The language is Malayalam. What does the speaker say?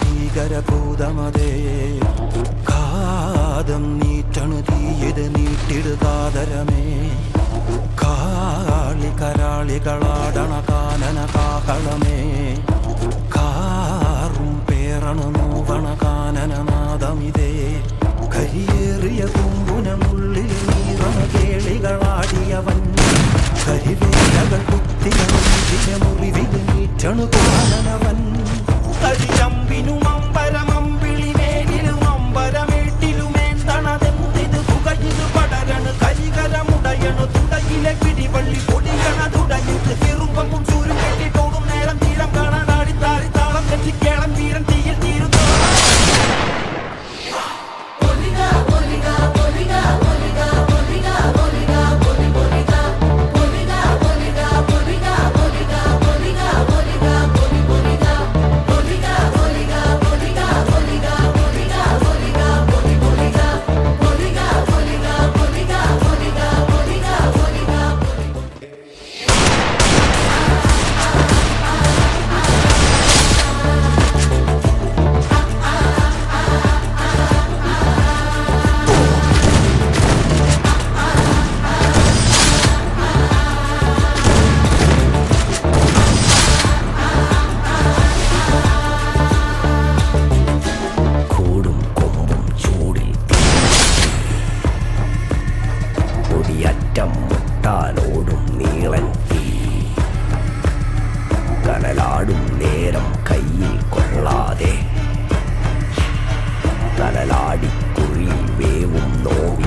ഭീകരഭൂതമതേ കാതം നീറ്റണു തീയത് നീട്ടിടുകാതരമേ കാളി കരാളികളാടണ കാനന കാഹളമേ കാറും പേറണു നോവണ കാനനനാദമിതേ കരിയേറിയ കുമ്പുനമുള്ളിൽ നീറണ കേളികളാടിയവൻ കരിവേലകൾ കുത്തിയ മുറിവിൽ നീറ്റണു കാനനവൻ കരിയമ്പിനും അമ്പരമമ്പിളിനേരിലും അമ്പരമേട്ടിലുമേന്തണതെന്തിത് പുകയിത് പടരണു കരികരമുടയണു തുടയിലെ പിടിവള്ളി പൊടിയണ തുടങ്ങിട്ട് ചെറുമ്പും ചൂരും കെട്ടിട്ടോടും നേരം തീരം കാണാൻ ആടിത്താറി താളം തെറ്റിക്കേളം തീരം തീയിൽ തീരുന്നു മുട്ടാലോടും നീളൻ തീ കനലാടും നേരം കയ്യിൽ കൊള്ളാതെ തലലാടിക്കുഴി വേവും നോവി